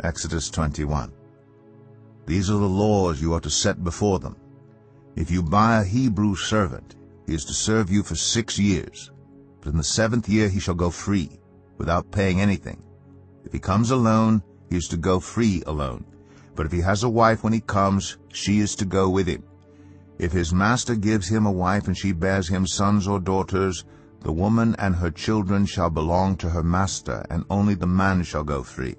Exodus 21. These are the laws you are to set before them. If you buy a Hebrew servant, he is to serve you for 6 years. But in the 7th year he shall go free, without paying anything. If he comes alone, he is to go free alone. But if he has a wife when he comes, she is to go with him. If his master gives him a wife and she bears him sons or daughters, the woman and her children shall belong to her master, and only the man shall go free.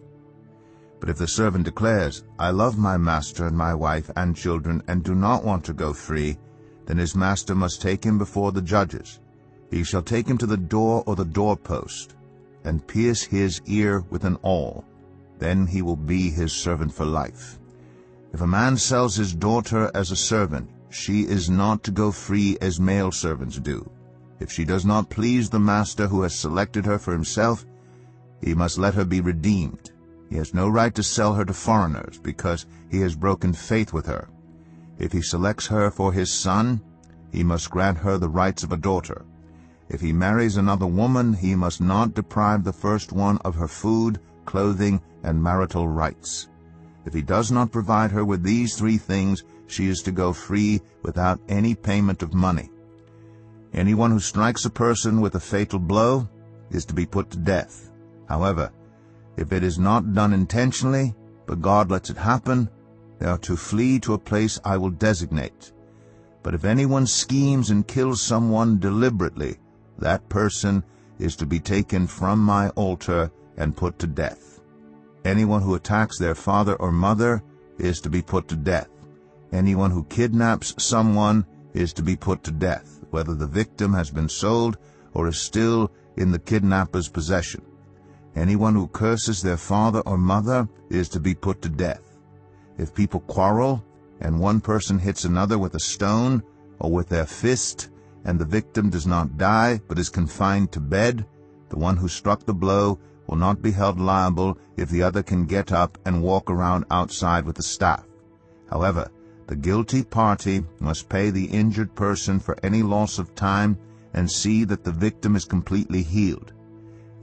But if the servant declares, I love my master and my wife and children, and do not want to go free, then his master must take him before the judges. He shall take him to the door or the doorpost, and pierce his ear with an awl. Then he will be his servant for life. If a man sells his daughter as a servant, she is not to go free as male servants do. If she does not please the master who has selected her for himself, he must let her be redeemed. He has no right to sell her to foreigners, because he has broken faith with her. If he selects her for his son, he must grant her the rights of a daughter. If he marries another woman, he must not deprive the first one of her food, clothing, and marital rights. If he does not provide her with these 3 things, she is to go free without any payment of money. Anyone who strikes a person with a fatal blow is to be put to death. However, if it is not done intentionally, but God lets it happen, they are to flee to a place I will designate. But if anyone schemes and kills someone deliberately, that person is to be taken from my altar and put to death. Anyone who attacks their father or mother is to be put to death. Anyone who kidnaps someone is to be put to death, whether the victim has been sold or is still in the kidnapper's possession. Anyone who curses their father or mother is to be put to death. If people quarrel, and one person hits another with a stone or with their fist, and the victim does not die but is confined to bed, the one who struck the blow will not be held liable if the other can get up and walk around outside with a staff. However, the guilty party must pay the injured person for any loss of time and see that the victim is completely healed.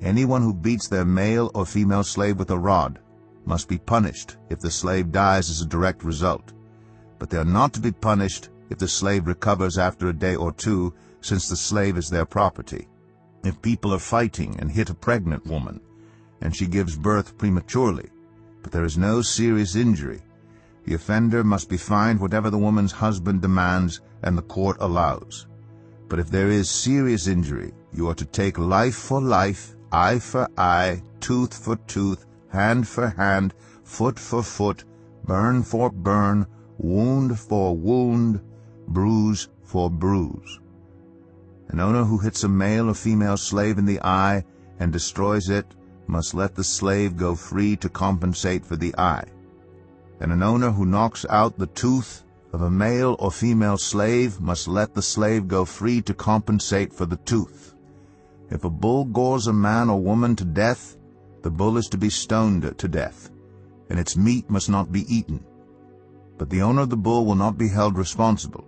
Anyone who beats their male or female slave with a rod must be punished if the slave dies as a direct result. But they are not to be punished if the slave recovers after a day or 2, since the slave is their property. If people are fighting and hit a pregnant woman, and she gives birth prematurely, but there is no serious injury, the offender must be fined whatever the woman's husband demands and the court allows. But if there is serious injury, you are to take life for life, eye for eye, tooth for tooth, hand for hand, foot for foot, burn for burn, wound for wound, bruise for bruise. An owner who hits a male or female slave in the eye and destroys it must let the slave go free to compensate for the eye. And an owner who knocks out the tooth of a male or female slave must let the slave go free to compensate for the tooth. If a bull gores a man or woman to death, the bull is to be stoned to death, and its meat must not be eaten. But the owner of the bull will not be held responsible.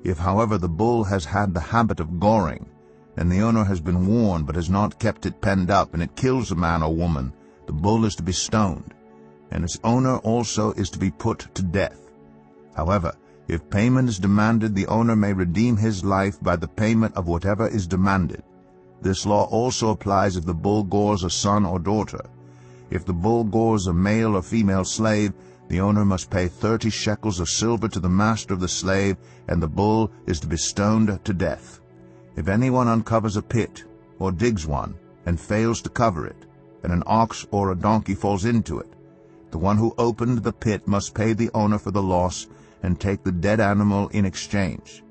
If, however, the bull has had the habit of goring, and the owner has been warned but has not kept it penned up, and it kills a man or woman, the bull is to be stoned, and its owner also is to be put to death. However, if payment is demanded, the owner may redeem his life by the payment of whatever is demanded. This law also applies if the bull gores a son or daughter. If the bull gores a male or female slave, the owner must pay 30 shekels of silver to the master of the slave, and the bull is to be stoned to death. If anyone uncovers a pit, or digs one, and fails to cover it, and an ox or a donkey falls into it, the one who opened the pit must pay the owner for the loss and take the dead animal in exchange.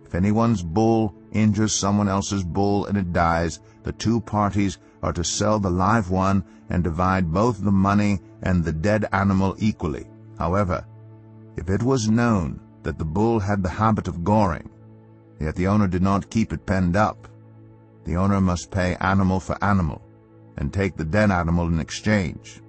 If anyone's bull injures someone else's bull and it dies, the 2 parties are to sell the live one and divide both the money and the dead animal equally. However, if it was known that the bull had the habit of goring, yet the owner did not keep it penned up, the owner must pay animal for animal and take the dead animal in exchange.